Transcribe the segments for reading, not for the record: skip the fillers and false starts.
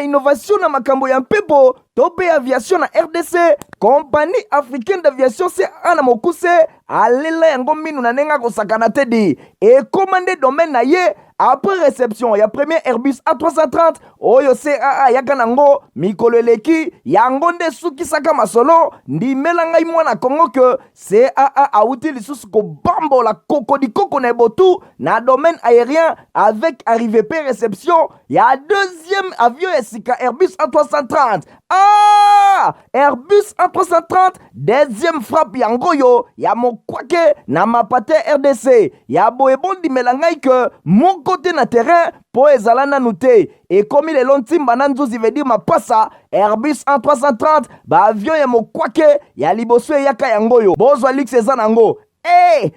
Innovation na makambo ya mpepo tope aviation na RDC. Compagnie africaine d'aviation CAA na mokuse alela yango minu na nenga kosakana te di commandé domaine na ye après réception ya premier Airbus A330 oyo CAA yaka nango mikolo eleki yango nde sukisaka masolo ndimela ngai mwana Kongo ke CAA auti lisusu kobambola koko na ebotu na domaine aérien avec arrivée pe réception ya deuxième avion ya sika Airbus A330. Airbus A330 deuxième frappe yango yo ya mokwake na mapate RDC ya boyebondi ndimela ngai ke mon côté na terrain po ezala nanu te ekomi lelo ntimba na nzuzi veut dire mapasa Airbus A330 ba avion ya mokwake ya liboso eyaka yango yo bozwa lix eza nango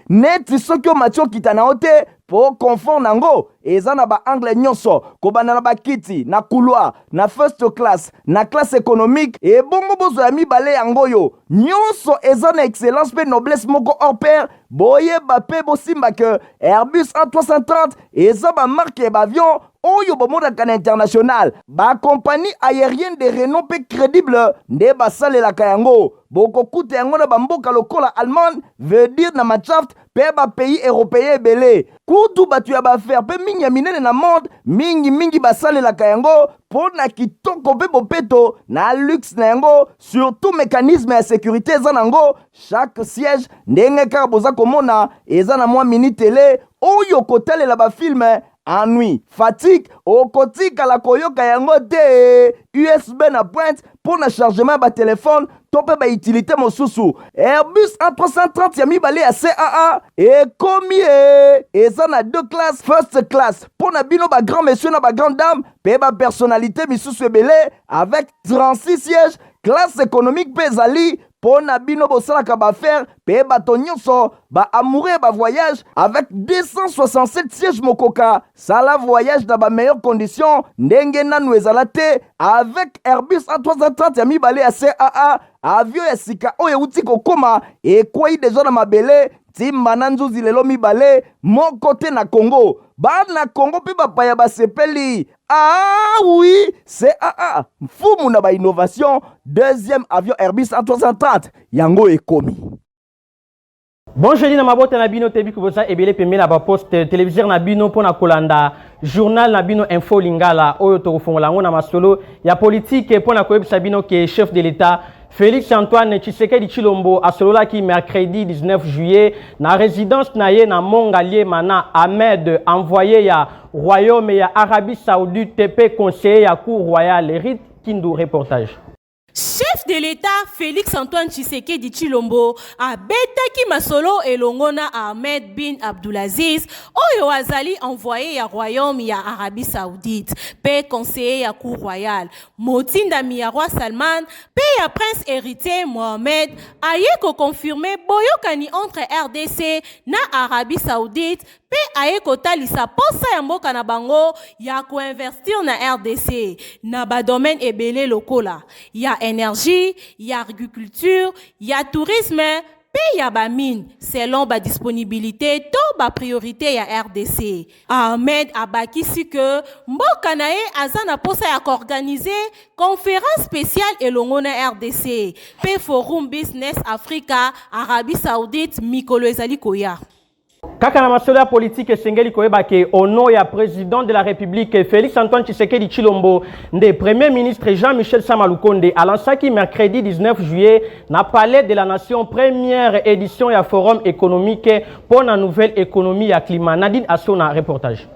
neti soki omati okita na yo te po confort nango eza na ba angle nyonso kobanda na bakiti na couloir na first class na classe économique bongo bozwa ya mibale yango yo nyonso eza na excellence pe noblesse moko hors pair boyeba pe bosimba ke Airbus A330 eza ba marque ya avion oyo bomodaka na international ba compagnie aérienne de renom pe crédible nde basalelaka yango bokokuta yango na bamboka lokola Allemagne veut dire na Machaft pe ba pays européen ebele kutu batu ya baaffaire pe mingi ya minene na monde mingi basalelaka yango po na kitoko pe bopeto na luxe na yango surtout mécanisme ya sécurité eza nango chaque siège ndenge kaka boza komona eza na mwa mini télé oyo kotalela bafilme ennui, fatigue, okotika la koyoka yango te USB na pointe pour na chargement ba téléphone tope ba utilité mosusu Airbus A330 ya mibale ya CAA ekomi eza na deux classes first class pour na bino ba grand monsieur na ba grande dame pe ba personnalité misusu ebele avec 36 sièges classe économique pe ezali po na bino bosalaka baaffaire pe bato nyonso ba amoureux ba voyage avec 267 sièges mokoka sala voyage dans ba meilleures conditions ndenge nanu ezala te avec Airbus A330 ya mibale ya CAA avion ya sika oyo euti kokoma ekwei deja na mabele timba na nzuzi lelo mibale moko te na Congo bana Congo pe bapaya basepeli oui CAA mfumu na ba innovation deuxième avion Airbus A330 yango ekomi. Bonjour na mabota na bino tebi kuboza ebele pembe na ba post téléviseur na bino pona kolanda journal na bino info lingala oyo tokofungola ngo na masolo ya politique pona koyebisa bino ke chef de l'État Félix Antoine Tshisekedi Tshilombo asololaki mercredi 19 juillet na résidence na ye na Mongalie mana Ahmed envoyé ya royaume ya Arabie Saoudite TP conseiller ya cour royale Rit Kindu reportage. Chef de l'État Félix Antoine Tshisekedi Tshilombo abetaki masolo elongona Ahmed bin Abdulaziz oyo azali envoyé ya royaume ya Arabie Saoudite pe conseiller ya cour royale motindami ya roi Salman pe ya prince héritier Mohamed aye ko confirmer boyokani entre RDC na Arabie Saoudite pe aye kotalisa posa ya mboka na bango ya koinvestir na RDC na ba domaine ebele lokola ya énergie, ya agriculture, ya tourisme, pe ya ba mine selon ba disponibilité to ba priorité ya RDC. Ahmed abakisi que mboka na ye azana posa ya organiser conférence spéciale elongo na RDC pe forum business Africa Arabie Saoudite mikolo ezali koya. Kaka na masolo ya politique esengeli koyeba ke ono ya président de la République Félix Antoine Tshisekedi Tshilombo nde premier ministre Jean-Michel Sama Lukonde alansaki mercredi 19 juillet na palais de la nation première édition ya forum économique pour la nouvelle économie ya climat. Nadine Assona reportage.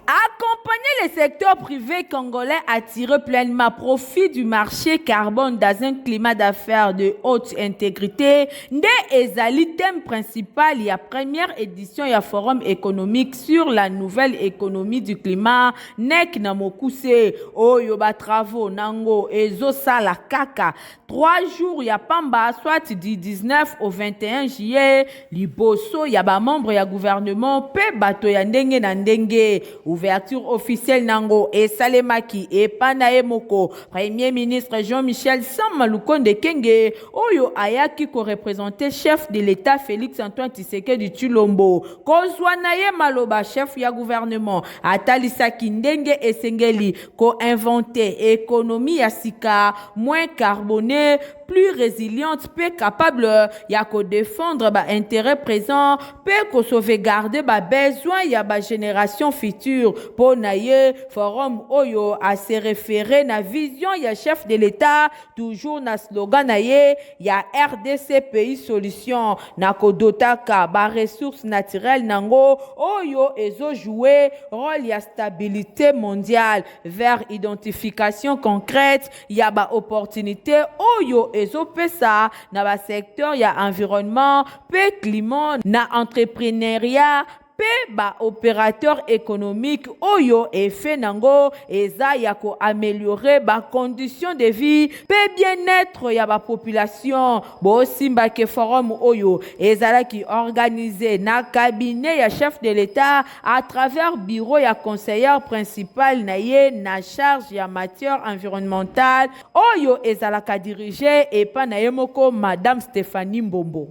Accompagner le secteur privé congolais à tirer pleinement profit du marché carbone dans un climat d'affaires de haute intégrité, nde ezali thème principal ya première édition ya forum économique sur la nouvelle économie du climat nek na mokuse oyo ba travaux nango ezo sala kaka 3 jours ya pamba soit du 19 au 21 juillet liboso ya ba membre ya gouvernement pe bato ya ndenge na ndenge. Ouverture officielle nango esalemaki epana emoko Premier ministre Jean-Michel Sama Lukonde Kenge oyo ayaki ko représenter chef de l'État Félix Antoine Tshisekedi Tshilombo kozwa na ye maloba chef ya gouvernement atalisaki ndenge esengeli ko inventer économie ya sika moins carbonée, plus résiliente, peu capable ya ko défendre ba intérêt présent, peu ko sauvegarder ba besoin ya ba génération future. Po na ye forum oyo a se référer na vision ya chef de l'État toujours na slogan na ye ya RDC pays solution na ko dotaka ba ressources naturelles nango oyo ezo jouer rôle ya stabilité mondiale vers identification concrète ya ba opportunité oyo ezopesa na ba secteur ya environnement pe climat na entrepreneuriat pe ba opérateur économique oyo effet nango eza ya ko améliorer ba conditions de vie pe bien-être ya ba population. Bo simba ke forum oyo ezala ki organisé na cabinet ya chef de l'État à travers bureau ya conseillère principal na ye na charge ya matière environnementale oyo ezala ka diriger et pa na ye moko madame Stéphanie Mbombo.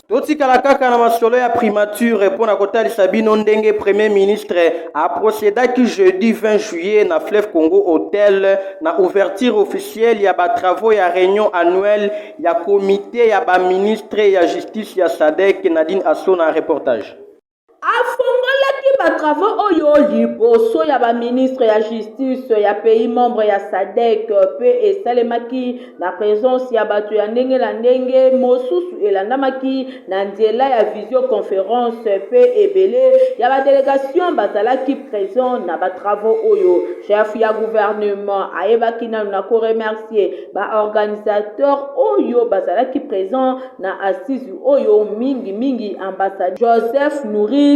totikala kaka na masolo ya primature mpona kotalisa bino ndenge premier ministre aprocédaki jeudi 20 juillet na fleuve Congo Hotel na ouverture officielle ya batravaux ya réunion annuelle ya comité ya baministre ya justice ya SADC. Nadine Asso na reportage. afongolaki batravaux oyo liboso ya baministre ya justice ya pays membre ya SADC pe esalemaki na présence ya bato ya ndenge na ndenge mosusu elandamaki na nzela ya visioconférence pe ebele ya badélégation bazalaki présent na batravaux oyo. Chef ya gouvernement ayebaki nanu na koremercier baorganisateur oyo bazalaki présent na assise oyo mingi ambassade Joseph Nourris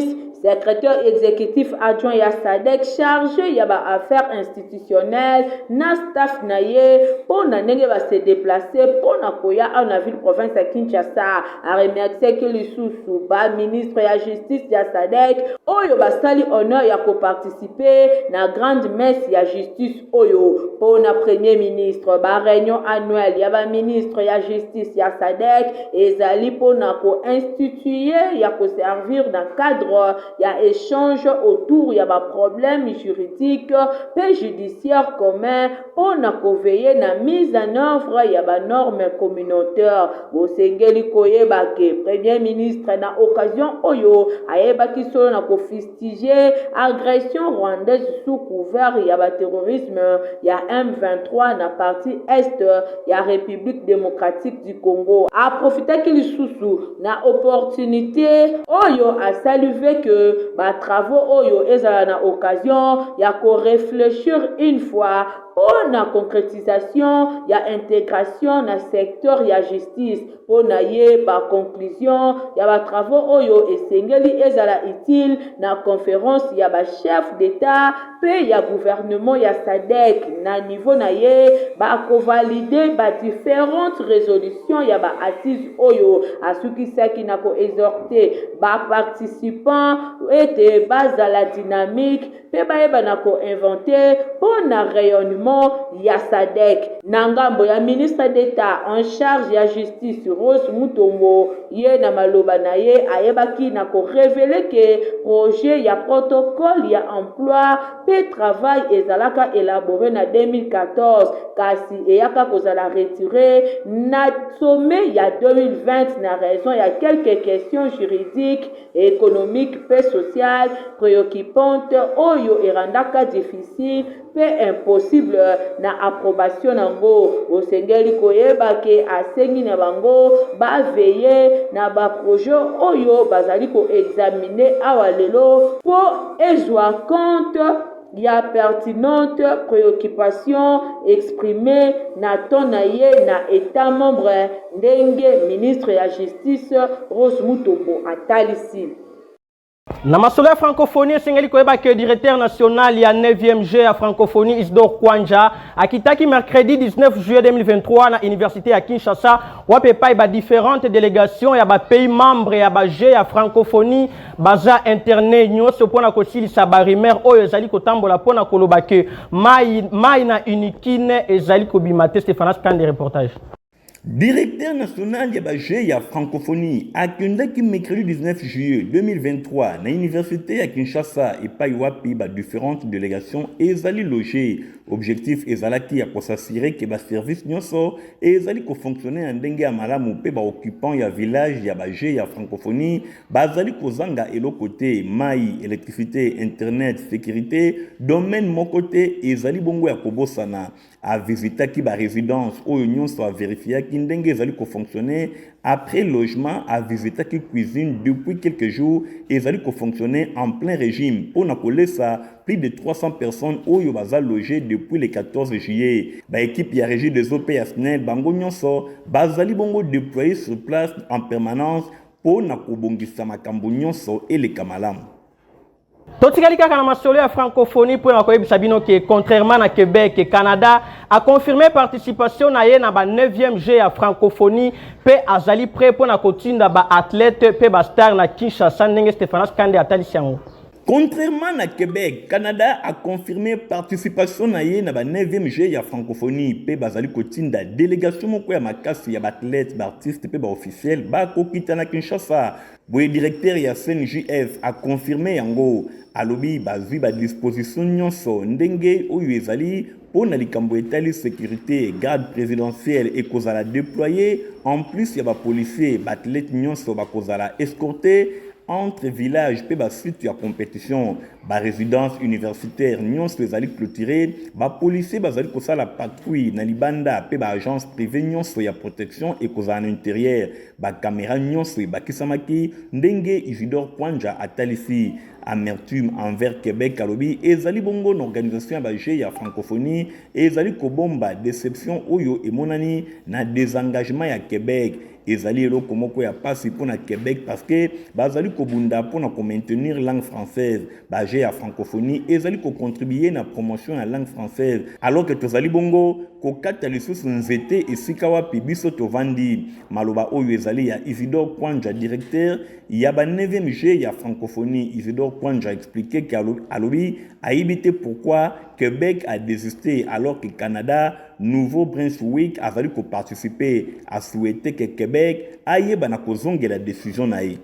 secrétaire exécutif adjoint ya SADC chargé ya ba affaires institutionnelles na staff na ye pona ndenge ba se déplacer pona koya na ville province ya Kinshasa. A remercier que lisusu ba ministre ya justice ya SADC oyo basali honneur ya ko participer na grande messe ya justice oyo pona premier ministre. Ba réunion annuelle ya ba ministre ya justice ya SADC ezali pona ko instituer ya ko servir dans cadre ya échange autour ya ba problème juridique pe judiciaire commun pona ko veiller na mise en œuvre ya ba normes communautaires. Bosengeli koyeba ke premier ministre na occasion oyo ayebaki solo na ko fustiger agression rwandaise sous couvert ya ba terrorisme ya M23 na partie est ya République démocratique du Congo. A profitaki lisusu na opportunité oyo a salué que ba travaux oyo ezala na occasion ya ko réfléchir une fois pona concrétisation ya intégration na secteur ya justice pona ye ba conclusion ya ba travaux oyo esengeli ezala utile na conférence ya ba chef d'état pe ya gouvernement ya SADC na niveau na ye ba ko valider ba différentes résolutions ya ba assises oyo asukisaki na ko exhorter ba participants ete bazala dynamique pe bayeba na ko inventer pona rayonnement ya SADC. Na ngambo ya ministre d'État en charge ya justice Rose Mutombo ye na maloba na ye ayebaki na ko révéler que projet ya protocole ya emploi pe travail ezalaka élaboré na 2014 kasi eyaka kozala retiré na sommet ya 2020 na raison ya quelques questions juridiques économiques pe sociales préoccupantes oyo erandaka difficile pe impossible na approbation nango. Osengeli koyeba ke asengi na bango ba veiller na ba projet oyo bazali ko examiner awa lelo po ezwa compte ya pertinente préoccupation exprimée na tonaye na état membre ndenge ministre ya justice Rose Mutombo atalisi. Na masolo ya francophonie sengeli koyeba que directeur national ya 9e G ya francophonie Isidore Kwanja akitaki mercredi 19 juillet 2023 na université ya Kinshasa wapepa ba différentes délégations ya ba pays membres ya ba G ya francophonie baza internet nyonso pona kosilisa ba rumeur oyo ezali kotambola pona koloba que mai na unikine ezali kobimate. Stéphane Kande reportage. Directeur national de la francophonie a qui mercredi 19 juillet 2023 na l'université à Kinshasa et Paiwapi différentes délégations et zali logé. Objectif ezalaki ya s'assurer que ba service nyonso ezali ko fonctionner en dengue malamu pe ba occupant ya village ya baje ya francophonie bazali kozanga elo côté mai électricité internet sécurité domaine mon côté ezali bongo ya kobosana a visiter ki ba résidence oyo nyonso a vérifier ki ndenge ezali ko fonctionner après logement a visiter ki cuisine depuis quelques jours ezali ko fonctionner en plein régime pour na kolesa plus de 300 personnes oyo baza logé depuis le 14 juillet. Ba équipe ya régie des OPSNL bango nyonso bazali bongo déployé sur place en permanence pour na kobongisa makambo nyonso et le kamalamu. Totikali kaka na masolo ya francophonie pour na koyebisa bino que contrairement na Québec et Canada a confirmé participation na ye na ba 9e G ya francophonie pe azali prêt pour na kotinda ba athlète pe ba star na Kinshasa ndenge Stéphane Kande atalisi yango. Contrairement à Québec, Canada a confirmé participation na ye na ba 9e G ya francophonie pe bazali kotinda délégation moko ya makasi ya athlète artiste pe ba officiel ba kokita na Kinshasa. Le directeur ya CNJF a confirmé yango alobi bazwi ba disposition nyonso ndenge oyo ezali pour na likambo etali sécurité garde présidentielle et kozala déployé en plus ya ba policier ba athlète nyonso ba kozala escorté entre villages pe ba site ya compétition ba résidence universitaire nyonso ezali clôturé ba policier bazali kosala patrouille na libanda pe ba agence privée nyonso ya protection et kozala na intérieur ba caméra nyonso ba kisamaki ndenge Isidore Kwanja atalisi amertume envers Québec alobi ezali bongo na organisation ba G ya francophonie ezali kobomba déception oyo emonani na désengagement ya Québec ezali eloko moko ya pasi pour na Québec parce que bazali kobunda pour na maintenir langue française ba G ya francophonie ezali ko contribuer na promotion ya langue française alors que tozali bongo ko kata lisusu nzete esika wapi biso tovandi maloba oyo ezali ya Isidore Kwanja directeur ya ba 9e G ya francophonie. Isidore Kwanja a expliqué qu'alobi a évité pourquoi Québec a désisté alors que Canada, Nouveau-Brunswick a fallu participer à souhaiter que Québec aille na kozonge la décision naïe.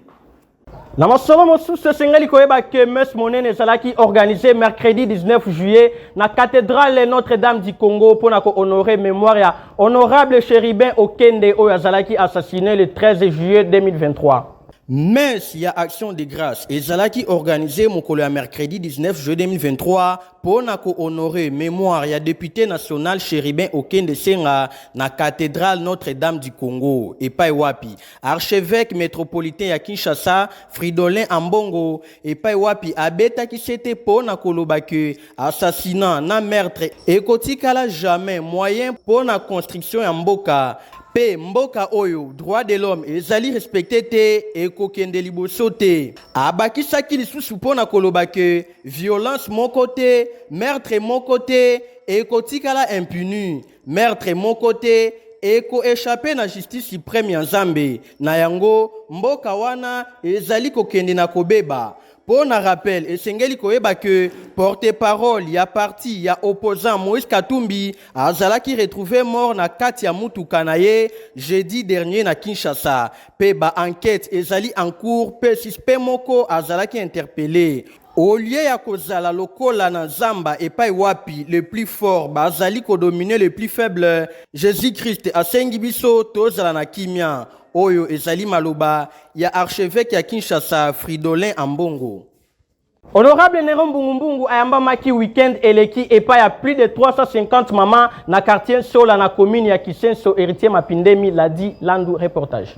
Na masolo mosusu sengali koyeba que Mess Monene ezalaki organisé mercredi 19 juillet na cathédrale Notre-Dame du Congo pour na ko honorer mémoire ya honorable Chéribin Okende oyo azalaki assassiné le 13 juillet 2023. Mess ya action de grâce ezalaki organisé mokolo ya mercredi 19 juillet 2023 pour na ko honorer mémoire ya député national Chéribin Okende Senga na cathédrale Notre-Dame du Congo et Paiwapi archevêque métropolitain ya Kinshasa Fridolin Ambongo et Paiwapi abeta ki sete pour na koloba que assassinat na meurtre ekotikala jamais moyen pour na construction ya mboka pe mboka oyo droit de l'homme ezali respecté te ekokende liboso te abakisaki lisusu pona koloba ke violence mon côté meurtre mon côté ekotikala impuni meurtre mon côté eko échappé na justice suprême ya Nzambe na yango mboka wana ezali kokende na kobeba. Pour un rappel, esengeli koyeba que porte-parole ya parti ya opposant Moïse Katumbi azalaki retrouvé mort na kati ya mutuka na ye jeudi dernier na Kinshasa. Pe ba enquête ezali en cours pe suspect moko azalaki interpellé. Au lieu ya kozala lokola na Zamba et Paiwapi le plus fort bazali ko dominer le plus faible, Jésus-Christ asengi biso tozala na kimia. Oyo ezali maloba ya archevêque ya Kinshasa Fridolin Ambongo. Honorable Néron Mbungu ayamba maki week-end eleki et pas ya plus de 350 mamans na quartier Sola na commune ya Kisenso héritier Mapindemi l'a dit Landu reportage.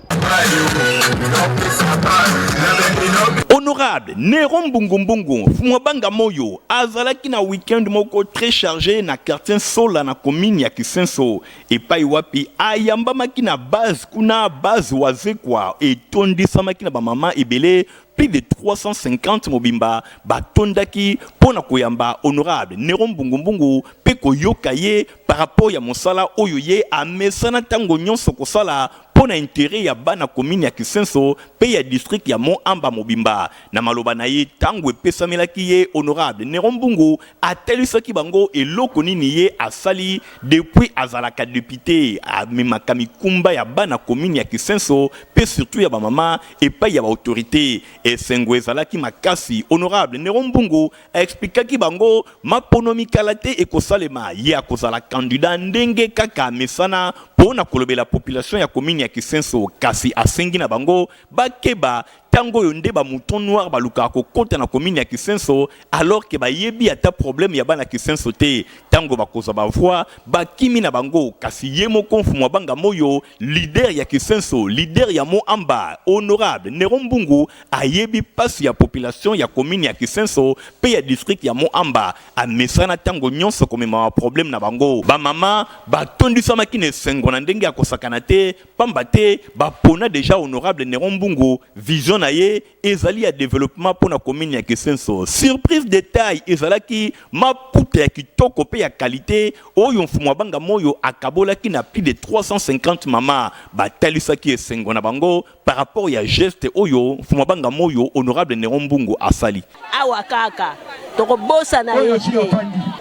Honorable Néron Mbungu Fumwabanga Moyo azalaki na week-end moko très chargé na quartier Sola na commune ya Kisenso et Paiwapi ayamba maki na base kuna base wazekwa et tondisa maki na ba maman ebele plus de 350 mobimba batondaki pona koyamba honorable Néron Mbungu pe koyoka ye par rapport ya mosala oyo ye amesana tango nyonso kosala pona intérêt ya bana commune ya Kisenso pe ya district ya Moamba mobimba na maloba na ye tango epesamelaki ye honorable Néron Mbungu atelisaki bango eloko nini ye asali depuis azalaka député amemaka mikumba ya bana commune ya Kisenso pe surtout ya ba mama et pa ya ba autorité esengo ezalaki makasi honorable Néron Mbungu expliquaki bango maponomi kalate ekosalema ye akozala candidat ndenge kaka mesana pona kolobela population ya commune ya Kisenso kasi asengi na bango bakeba tango yonde ba mouton noir baluka kokota na commune ya Kisenso alors que ba yebi ata problème ya bana Kisenso te tango bakoza ba voix bakimi na bango kasi yemo konfu mwa banga moyo leader ya Kisenso leader ya Moamba honorable Néron Mbungu ayebi pasi ya population ya commune ya Kisenso pe ya district ya Moamba amesana tango nyonso komema problème na bango ba mama batondisa makine sengo na ndenge ya kosakana te pamba te bapona déjà honorable Néron Mbungu vision na ye ezali ya développement pour la commune ya Kisenso surprise détail ezalaki maputa ya kitoko pe ya qualité oyo mfumo banga moyo akabolaki na plus de 350 mama batalisaki esengo na bango par rapport ya geste oyo mfumo banga moyo honorable Néron Mbungu asali awa kaka toko bosa na ye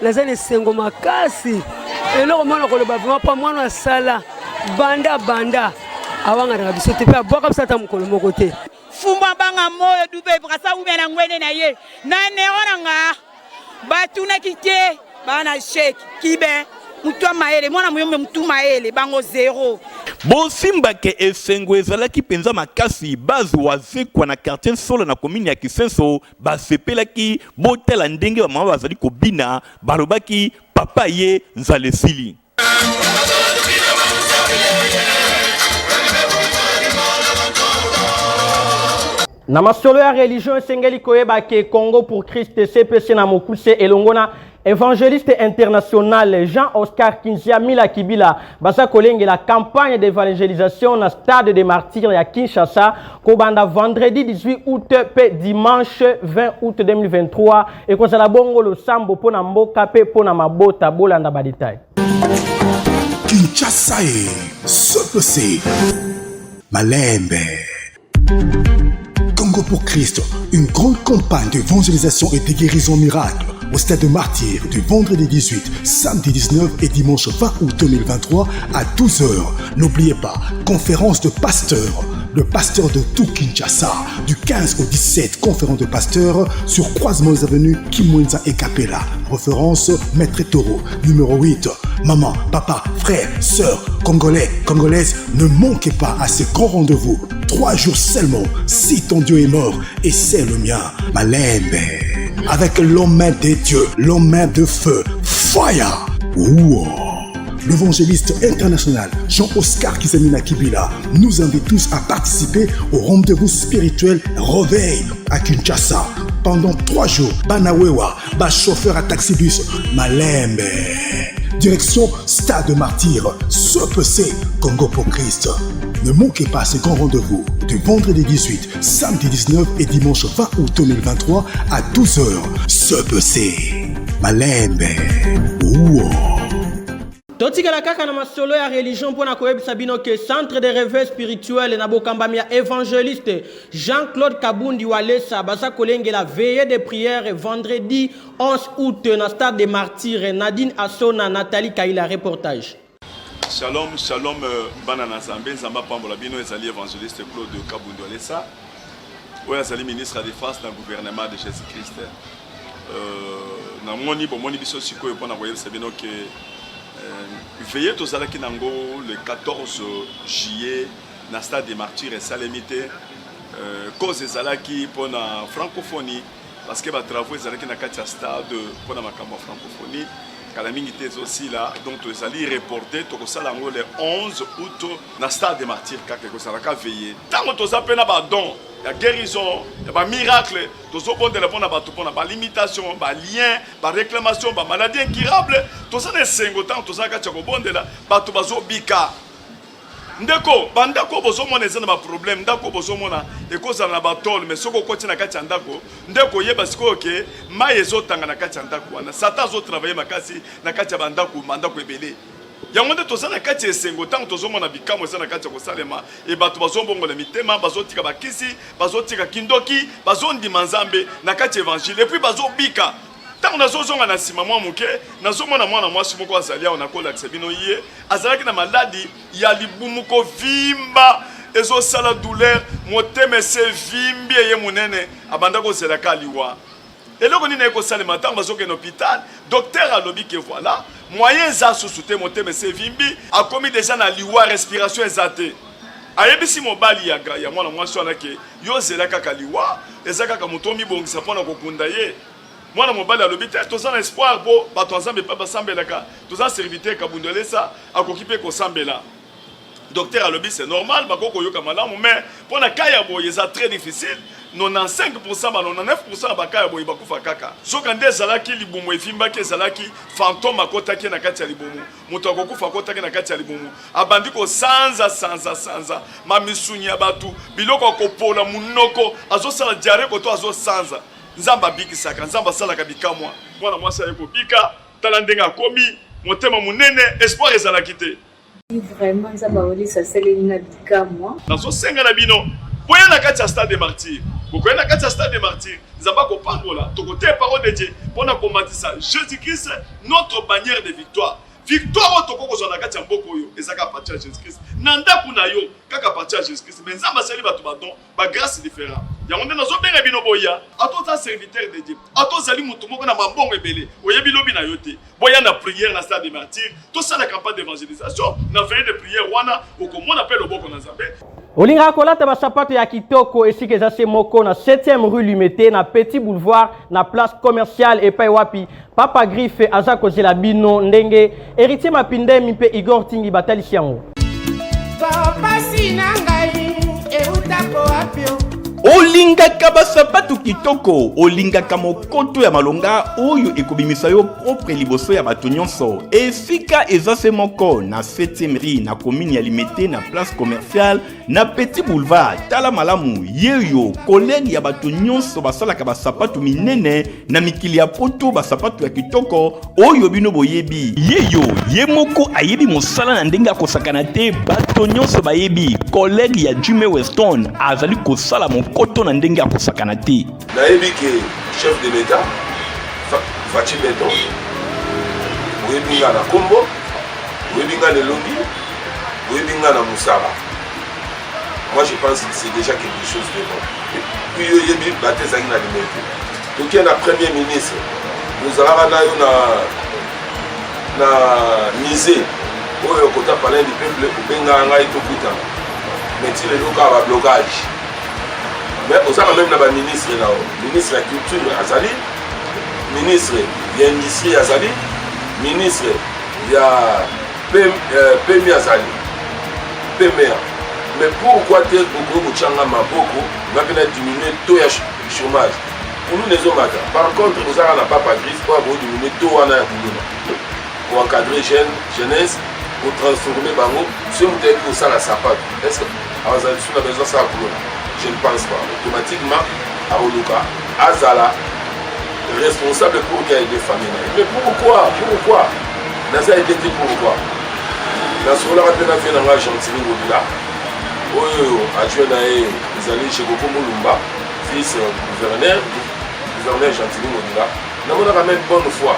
lazali esengo makasi eloko mwana koloba vraiment pa mwana sala banda awanga na biso te pe aboka bisata mukolo moko te fumba banga moyo dube brasa umena ngwene na ye na neona nga batuna kite bana shake kibe mutu maele mwana muyombe mutu maele bango zero bosimba ke esengo ezalaki penza makasi bazi wazekwa na quartier solo na commune ya Kisenso basepelaki botela ndenge bamama bazali kobina balobaki papa ye nzalesili na masolo ya religion esengeli koyeba ke Congo pour Christ CPC na mokuse elongona évangéliste international Jean-Oscar Kinzia Mila Kibila basa kolenge la campagne d'évangélisation na stade des martyrs ya Kinshasa kobanda vendredi 18 août pe dimanche 20 août 2023 et kozala bongo lo sambo pona mboka pe pona mabota bolanda ba détail Kinshasa CPC Malembe Congo pour Christ, une grande campagne d'évangélisation et de guérison miracle au stade de martyrs du vendredi 18, samedi 19 et dimanche 20 août 2023 à 12h. N'oubliez pas, conférence de pasteurs. Le pasteur de tout Kinshasa, du 15 au 17, conférence de pasteurs sur croisement des avenues Kimwenza et Kapela. Référence Maître Toro, numéro 8. Maman, papa, frère, sœur, congolais, congolaises, ne manquez pas à ce grand rendez-vous. 3 jours seulement, si ton Dieu est mort, et c'est le mien, Malembe. Avec l'homme des dieux, l'homme de feu, fire. Wow. L'évangéliste international Jean-Oscar Kizamina Kibila nous invite tous à participer au rendez-vous spirituel Réveil à Kinshasa. Pendant 3 jours, Banawewa, chauffeur à taxibus, Malembe. Direction Stade de Martyrs, CPC, Congo pour Christ. Ne manquez pas ce grand rendez-vous du vendredi 18, samedi 19 et dimanche 20 août 2023 à 12h. CPC, Malembe. Wow. totikala kaka na masolo ya religion mpona koyebisa bino ke centre de réveil spirituel na bokambami ya évangéliste Jean-Claude Kabundi Walesa baza kolengela veillée de prière vendredi 11 août na stade des martyrs. Nadine Assona, Nathalie Kaila, reportage. Shalom, shalom, banana Zambé, Zamba Pambola Bino, ezali évangéliste Claude Kabundi Walesa, ou ezali ministre de défense dans le gouvernement de Jésus-Christ. Na moni biso sikoyo pona koyebisa bino ke veillez tous à Kinango le 14 juillet na stade des martyrs et salemité cause ezalaki pour la francophonie parce que ba travaux ezalaki na kati ya stade pour la makambo francophonie kala mingi te aussi là donc tous allés reporter to kosala ngo le 11 août na stade des martyrs kaka kosala ka veiller tango to zapena ba don la guérison, il miracle, tout ce qu'on a pas limitation, pas lien, pas réclamation, pas maladie incurable, tout ça est 5 ans, tout ça est bon de là, pas tout bika. ndeko bandako bozomona eza na baproblème ndako bozomona ekozala na batole mais soki okoti na kati ya ndako ndeko oyeba sikoyo ke mai ezotanga na kati ya ndako wana satan azotravaille makasi na kati ya bandako ebele yango nde toza na kati ya esengo ntango tozomona bikamwa eza na kati ya kosalema e bato bazombongola mitema bazotika bakisi bazotika kindoki bazondima nzambe na kati ya évangile epuis bazobika ntango nazozonga na nsima mwa moke nazomona mwana mwasi moko azali awa nakolakisa bino ye azalaki na maladi ya libumu kovimba ezosala douleur motema esevimbi eye monene abanda kozelaka liwa eloko nini ekosalema ntango bazokende hôpital docteur alobi ke voilà moyen eza susu te motema esevimbi akomi deja na liwa respiration eza te ayebisi mobali ya mwana mwasi wana ke yo ozela kaka liwa eza kaka moto omibongisa mpona kokunda ye mwana mobali alobi te toza na espoir po bato nzambe mpe basambelaka toza serviteur Kabundo Alesa akoki mpe kosambela docteur alobi c'est normal bako koyoka malamu mais mpona kaya boye eza très difficile 95% ba 99% bakaya boye bakufa kaka soka nde ezalaki libumu efimbaki ezalaki fantôme akotaki na kati ya libumu moto akokufa akotaki na kati ya libumu abandi kosanza mamisuni ya batu biloko akopola munoko azosala diarrhée koto azosanza nzamba abikisaka nzamba asalaka bikamwa mwana mwasi aye kobika tala ndenge akomi motema munene espoir ezalaki te vraiment nzamba olisa seleli na bikamwa nazosenga na bino boya na kati ya stade de martyr bokoya na kati ya stade de martyr nzamba kopangola tokoteya parole de Dieu mpona komatisa Jésus Christ notre bannière de victoire victoire oyo tokokozwa na kati ya mboka oyo ezaka partir ya Jésus Christ na ndako na yo kaka partir ya Jésus Christ mais nzambe asali bato badon bagrâce différent yango nde nazobenga bino boya atoza serviteur de Dieu atozali moto moko na mabongo ebele oyebi lobi na yo te boya na prière na stade de martyr tosala campagne d'évangélisation na veille de prière wana okomona mpe loboko na nzambe olingaka kolata basapato ya kitoko esika eza se moko na 7e rue Lumete na Petit Boulevard na place commerciale epai wapi Papa Griffe aza kozela bino ndenge Héritier Mapindemi mpe Igor Tingi batalisi yango pasi na ngai eutako wapio olingaka basapatu kitoko olingaka mokoto ya malonga oyo ekobimisa yo propre liboso ya bato nyonso esika eza se moko na 7e rue na commune ya Limete na place commerciale na Petit Boulevard tala malamu yeyo collègue ya bato nyonso basalaka basapatu minene na mikili ya poto basapatu ya kitoko oyo bino boyebi yeyo ye moko ayebi mosala na ndenge akosakana te bato nyonso bayebi collègue ya Jimmy Weston azali kosala koto na ndenge akosakana te nayebi ke chef de l'état Fachi Beton oyebi nga na kombo oyebi nga na elongi oyebi nga na musala moi je pense que c'est déjà quelque chose de bon puis oyebi bate ezalaki na Limete tokie na premier ministre ozalaka na yo na musée oyo kota palais du peuple obengaka ngai tokutana mais ti lelo kaka bablocage mais on a même la ministre là, ministre de la culture Azali, ministre de l'industrie Azali, ministre de la PMI Azali, PMR. Mais pourquoi tu es beaucoup de changa maboko, va venir diminuer tout le chômage. Pour nous les hommes, par contre, nous avons pas Patrice pour diminuer tout le monde. Pour encadrer jeunesse, pour transformer Bango, si vous êtes pour ça la sapate, est-ce que vous avez besoin de ça pour nous? Je ne pense pas. Automatiquement, à Oluka, Azala, responsable pour qu'il y ait des familles. Mais pourquoi Naza a été dit pourquoi Dans ce cas-là, on a fait un Argentine au delà. Adjoint les alliés chez Goko Moulumba, fils gouverneur Argentine au delà. Nous avons même bonne foi.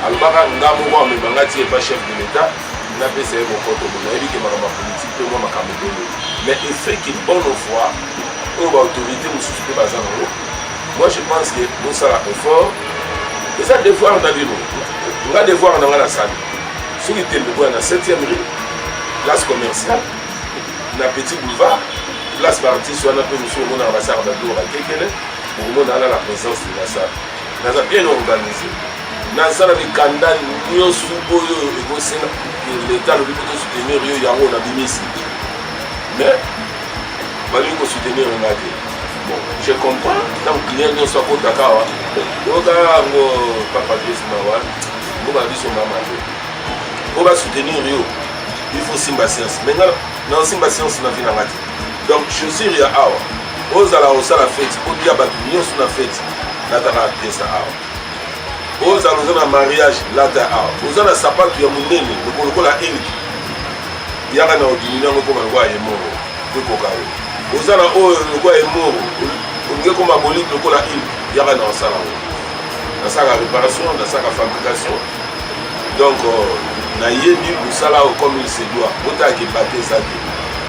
Alors, Ngamoua, mais Bangati n'est pas chef de l'État. Il n'a pas essayé mon compte. Il a dit que ma politique, moi, ma caméra. Mais il fait qu'il bonne foi. Autorité moi je pense que nous sommes effort et ça devoir dans le on a devoir dans la salle sur le téléphone à 7e rue place commerciale na Petit Boulevard place partie sur un peu monsieur mon ambassade d'Ador à Kekele pour nous dans la présence de la salle nous avons bien organisé dans ça avec Kanda nous sous l'État le but de soutenir yo yango na bimisi mais il faut soutenir un gars. Bon, je comprends. Dans le client, nous sommes contre Dakar. Nous avons papa Christ Mawa. Nous avons dit son maman. On va soutenir Rio. Il faut Simba Science. Maintenant, non simba science na vie na ngati donc chaussure ya awa ozala osala fête odia bato nyonso na fête nataka pièce awa ozala oza na mariage lata awa oza na sapato ya monene lokola iliki yaka na odimini yango koma lokwa ye moro ekoka yo oza na oyo lokwa ye moro olingi koma bolite lokola iliki yaka na osala ngo nasaka réparation nasaka fabrication donc nayebi mosala oyo comme il se doit otaki bate eza te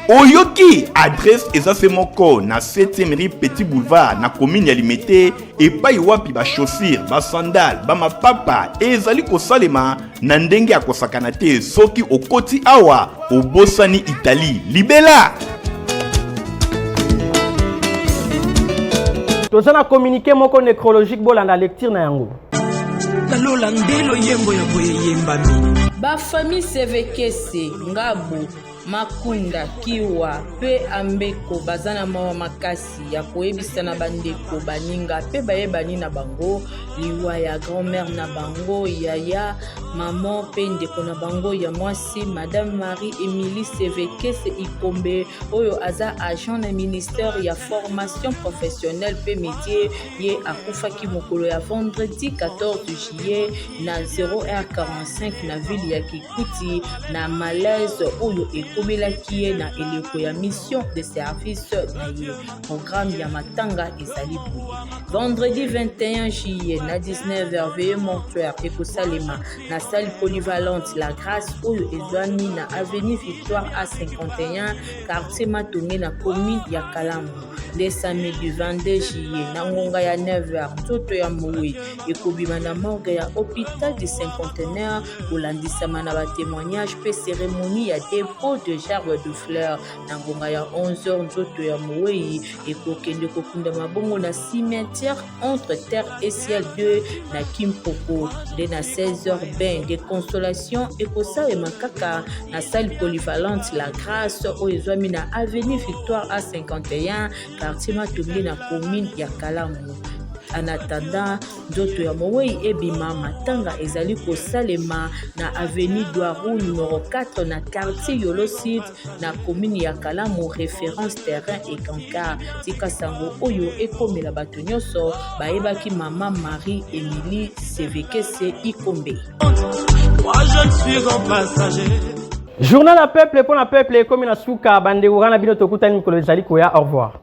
oyoki adresse eza se moko na 7e rue Petit Boulevard na commune ya Limete epai wapi ba chaussure ba sandale ba mapapa ezali kosalema na ndenge ya kosakana te soki okoti awa obosani Italie libela tozana communiqué moko nécrologique bolanda lecture na yango nalola ndelo yembo ya boye yembami bafamille sevekese ngabo makunda kiwa pe ambeko baza na mawa makasi ya koyebisa na bandeko baninga pe bayebani na bango liwa ya grand-mère na bango yaya maman pe ndeko na bango ya mwasi madame Marie Émilie Sevekese Ikombe oyo aza agent na ministère ya formation professionnelle pe métier ye akufaki mokolo ya vendredi 14 juillet na 0h45 na ville ya Kikuti na malaise oyo ekomelaki ye na eleko ya mission de service na ye programme ya matanga ezali boye vendredi 21 juillet na 19h veillée mortuaire ekosalema na salle polyvalente La Grâce oyo ezwami na avenue Victoire A51 quartier Matonge na commune ya Kalamu le samedi 22 juillet na ngonga ya 9h toto ya mowe ekobima na morgue ya hôpital du cinquantenaire kolandisama na batémoignage pe cérémonie ya dépôt de gerbe de fleurs na ngonga ya 11h nzoto ya mowe ekokende kokunda mabongo na cimetière entre terre et ciel 2 na Kimpoko de na 16h bain de consolation ekosalema kaka na salle polyvalente La Grâce oyo ezwami na avenue Victoire A51 quartier Matonge na commune ya Kalamu. En attendant, nzoto ya mowei ebima matanga ezali kosalema na avenue Douarou numéro 4 na quartier Yolo Sud na commune ya Kalamu référence terrain et cancard tika sango oyo ekomela bato nyonso bayebaki mama Marie Émilie Sevekese Ikombe. Moi je ne suis qu'un passager. Journal à peuple pour la peuple comme na suka bande urana bino tokutani mikolo ezali koya au revoir.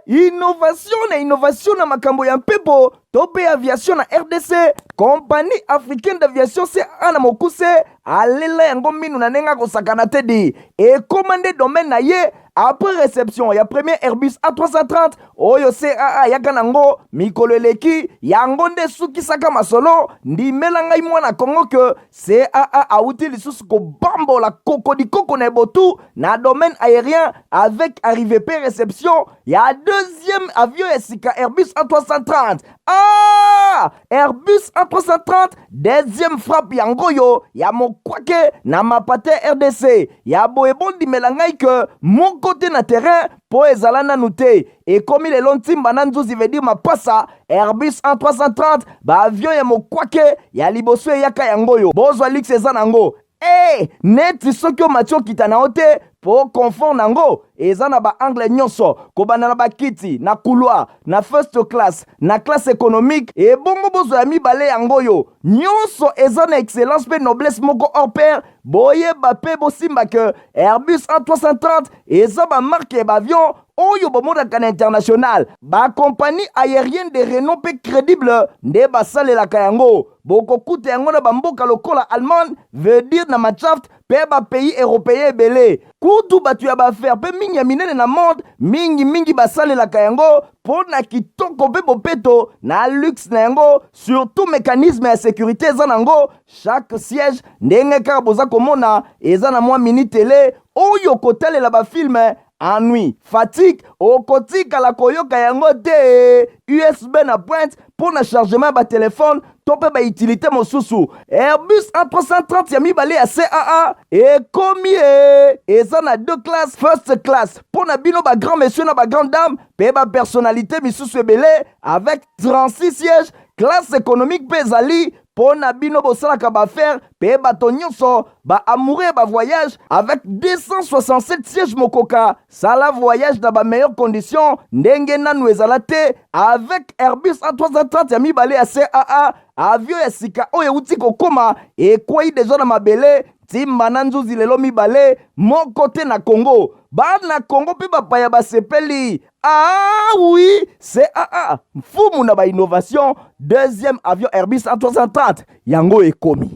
Innovation na makambo ya mpepo tope aviation na RDC compagnie africaine d'aviation CA na mokuse alela yango minu na nenga kosakana te di et commandé domaine na ye après réception ya premier Airbus A330 oyo CAA yaka nango mikolo eleki yango nde sukisaka masolo ndimela ngai mwana Kongo ke CAA auti lisusu kobambola koko na ebotu na domaine aérien avec arrivée pe réception ya deuxième avion esika Airbus A330 Airbus A330 deuxième frappe yango yo ya mokwake na mapate RDC ya boebondi melangai ke mon côté na terrain po ezala nanu te ekomi lelo ntimba na nzuzi veut dire mapasa Airbus A330 ba avion ya mokwake ya liboso eyaka yango yo bozwa lix eza nango neti soki omati okita na yo te po confort nango eza na ba angle nyonso kobanda na bakiti na couloir na first class na classe économique et bongo bozo ya mibale yango yo nyonso eza na excellence pe noblesse moko hors pair boyeba pe bosimba ke Airbus A330 eza ba marque ya avion oyo bomodaka na international ba compagnie aérienne de renom pe crédible nde basalelaka yango bokokuta yango na bamboka lokola Allemagne veut dire na Machaft pe ba pays européen ebele kutu batu ya baaffaire pe mingi ya minene na monde mingi basalelaka yango po na kitoko pe bopeto na luxe na yango surtout mécanisme ya sécurité eza nango chaque siège ndenge kaka boza komona eza na mwa mini télé oyo kotalela bafilme ennui, fatigue, okotika la koyoka yango te USB na pointe pour na chargement ba téléphone tope ba utilité mosusu Airbus A330 ya mibale ya CAA ekomi eza na deux classes first class pour na bino ba grand monsieur na ba grande dame pe ba personnalité misusu ebele avec 36 sièges classe économique pe ezali mpo na bino bosalaka baaffaire mpe bato nyonso baamoureux ba voyage avec 267 sièges mokoka. Sala voyage na ba meilleure condition ndenge nanu ezala te avec Airbus A330 ya mibale ya CAA, avion ya sika oyo euti kokoma ekwei deja na mabele ntimba na nzuzi lelo mibale moko te na Congo. Bana Congo mpe bapaya basepeli. Ah oui, CAA mfumu na ba innovation, deuxième avion Airbus A330 yango ekomi.